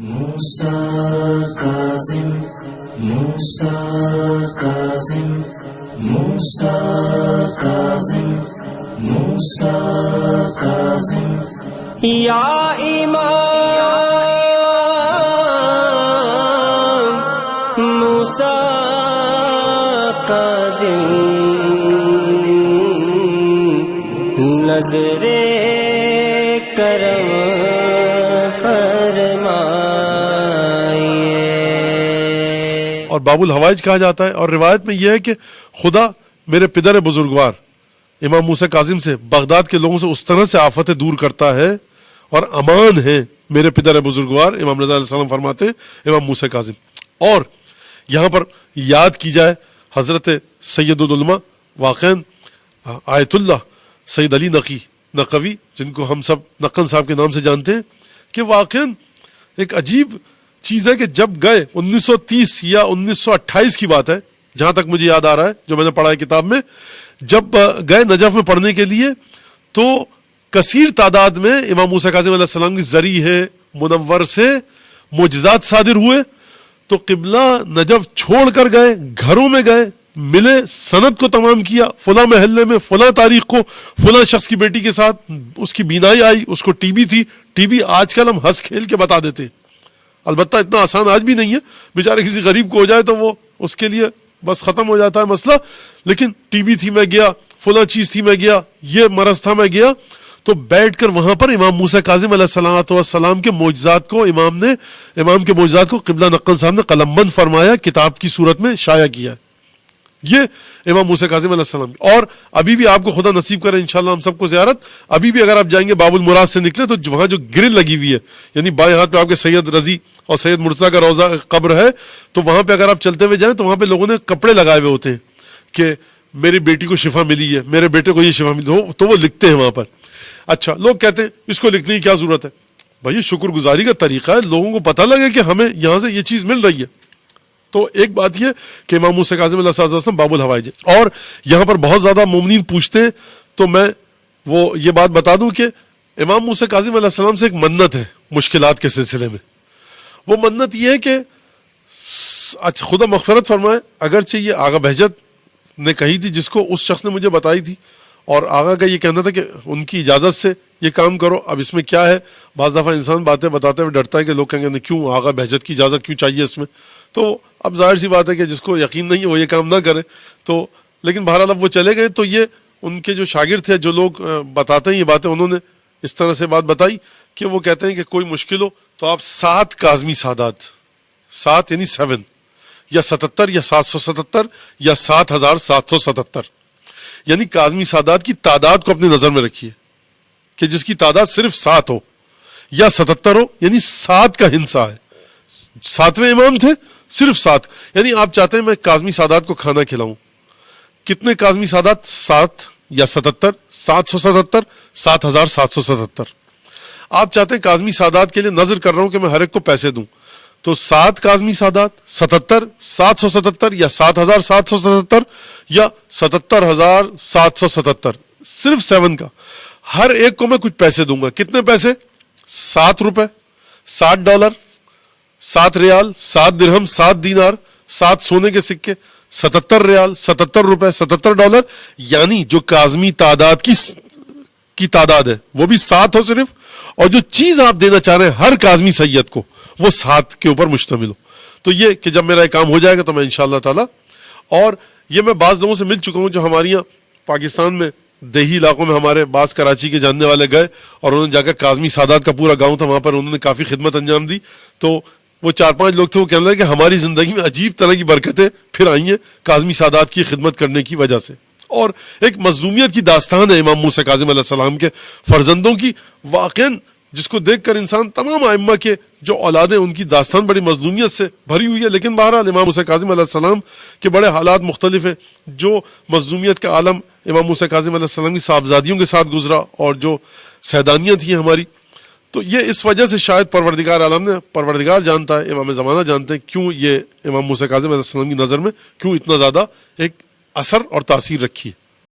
موسیٰ کاظم موسیٰ کاظم موسیٰ کاظم موسیٰ کاظم یا امام موسیٰ کاظم نظر کرم اور باب الحوائج کہا جاتا ہے. اور روایت میں یہ ہے کہ خدا میرے پدر بزرگوار امام موسیٰ کاظم سے بغداد کے لوگوں سے اس طرح سے آفتیں دور کرتا ہے اور امان ہے میرے پدر بزرگوار امام رضا علیہ السلام فرماتے ہیں اس موسیٰ کاظم. اور یہاں پر یاد کی جائے حضرت سید العلماء واقعاً آیت اللہ سید علی نقوی جن کو ہم سب نقن صاحب کے نام سے جانتے ہیں کہ واقعاً ایک عجیب چیز ہے کہ جب گئے 1930 یا 1928 کی بات ہے جہاں تک مجھے یاد آ رہا ہے جو میں نے پڑھا ہے کتاب میں, جب گئے نجف میں پڑھنے کے لیے تو کثیر تعداد میں امام موسیٰ کاظم علیہ السلام کی ذریعہ منور سے معجزات صادر ہوئے. تو قبلہ نجف چھوڑ کر گئے, گھروں میں گئے, ملے, سند کو تمام کیا, فلاں محلے میں فلاں تاریخ کو فلاں شخص کی بیٹی کے ساتھ اس کی بینائی آئی, اس کو ٹی بی تھی. ٹی بی آج کل ہم ہنس کھیل کے بتا دیتے, البتہ اتنا آسان آج بھی نہیں ہے, بیچارے کسی غریب کو ہو جائے تو وہ اس کے لیے بس ختم ہو جاتا ہے مسئلہ. لیکن ٹی بی تھی میں گیا, فلاں چیز تھی میں گیا, یہ مرض تھا میں گیا. تو بیٹھ کر وہاں پر امام موسیٰ کاظم علیہ السلام کے معجزات کو امام کے معجزات کو قبلہ نقل صاحب نے قلم بند فرمایا, کتاب کی صورت میں شائع کیا. یہ امام موسیٰ کاظم علیہ السلام. اور ابھی بھی آپ کو خدا نصیب کرے انشاءاللہ ہم سب کو زیارت. ابھی بھی اگر آپ جائیں گے باب المراد سے نکلے تو وہاں جو گرل لگی ہوئی ہے, یعنی بائیں ہاتھ پہ آپ کے سید رضی اور سید مرتضیٰ کا روضہ قبر ہے, تو وہاں پہ اگر آپ چلتے ہوئے جائیں تو وہاں پہ لوگوں نے کپڑے لگائے ہوئے ہوتے ہیں کہ میری بیٹی کو شفا ملی ہے, میرے بیٹے کو یہ شفا ملی ہو, تو وہ لکھتے ہیں وہاں پر. اچھا, لوگ کہتے ہیں اس کو لکھنے کی کیا ضرورت ہے؟ بھائی شکر گزاری کا طریقہ ہے, لوگوں کو پتہ لگے کہ ہمیں یہاں سے یہ چیز مل رہی ہے. تو ایک بات یہ کہ امام موسیٰ کاظم علیہ السلام باب الحوائج. اور یہاں پر بہت زیادہ مومنین پوچھتے ہیں تو میں وہ یہ بات بتا دوں کہ امام موسیٰ کاظم علیہ السلام سے ایک منت ہے مشکلات کے سلسلے میں. وہ منت یہ ہے کہ اچھا خدا مغفرت فرمائے, اگرچہ یہ آغا بہجت نے کہی تھی جس کو اس شخص نے مجھے بتائی تھی, اور آغا کا یہ کہنا تھا کہ ان کی اجازت سے یہ کام کرو. اب اس میں کیا ہے, بعض دفعہ انسان باتیں بتاتے ہوئے ڈرتا ہے کہ لوگ کہیں گے کیوں آغا بہجت کی اجازت کیوں چاہیے اس میں. تو اب ظاہر سی بات ہے کہ جس کو یقین نہیں ہے وہ یہ کام نہ کرے. تو لیکن بہرحال اب وہ چلے گئے تو یہ ان کے جو شاگرد تھے جو لوگ بتاتے ہیں یہ باتیں, انہوں نے اس طرح سے بات بتائی کہ وہ کہتے ہیں کہ کوئی مشکل ہو تو آپ 7 کاظمی سادات, 7 یعنی 7 یا 77 یا 777 یا 7777, یعنی کاظمی سادات کی تعداد کو اپنی نظر میں رکھیے کہ جس کی تعداد صرف 7 ہو یا 77 ہو, یعنی 7 کا ہنسا ہے. 7ویں امام تھے, صرف 7, یعنی آپ چاہتے ہیں میں کاظمی سادات کو کھانا کھلاؤں. کتنے کاظمی سادات؟ 7 یا 77, 777, 7777. آپ چاہتے ہیں کاظمی سادات کے لیے نظر کر رہا ہوں کہ میں ہر ایک کو پیسے دوں, تو 7 کاظمی سادات, 77, 777 یا 7777 یا 77777, صرف 7 کا, ہر ایک کو میں کچھ پیسے دوں گا. کتنے پیسے؟ 7 روپے, $7, 7 ریال, 7 درہم, 7 دینار, 7 سونے کے سکے, 77 ریال, 77 روپے, $77, یعنی جو کاظمی تعداد کی تعداد ہے وہ بھی 7 ہو صرف, اور جو چیز آپ دینا چاہ رہے ہیں ہر کاظمی سید کو وہ 7 کے اوپر مشتمل ہو. تو یہ کہ جب میرا کام ہو جائے گا تو میں انشاءاللہ تعالی, اور یہ میں بعض لوگوں سے مل چکا ہوں جو ہمارے یہاں پاکستان میں دیہی علاقوں میں ہمارے بعض کراچی کے جاننے والے گئے اور انہوں نے جا کر کاظمی سادات کا پورا گاؤں تھا وہاں پر انہوں نے کافی خدمت انجام دی. تو وہ 4-5 لوگ تھے, وہ کہنے لگے کہ ہماری زندگی میں عجیب طرح کی برکتیں پھر آئی ہیں کاظمی سادات کی خدمت کرنے کی وجہ سے. اور ایک مظلومیت کی داستان ہے امام موسیٰ کاظم علیہ السلام کے فرزندوں کی, واقعاً جس کو دیکھ کر انسان تمام ائمہ کے جو اولادیں ان کی داستان بڑی مظلومیت سے بھری ہوئی ہے. لیکن بہرحال امام موسیٰ کاظم علیہ السلام کے بڑے حالات مختلف ہیں. جو مظلومیت کا عالم امام موسیٰ کاظم علیہ السلام کی صاحبزادیوں کے ساتھ گزرا اور جو سیدانیاں تھیں ہماری, تو یہ اس وجہ سے شاید پروردگار عالم نے, پروردگار جانتا ہے, امام زمانہ جانتے ہیں کیوں یہ امام موسیٰ کاظم علیہ السلام کی نظر میں کیوں اتنا زیادہ ایک اثر اور تاثیر رکھی ہے.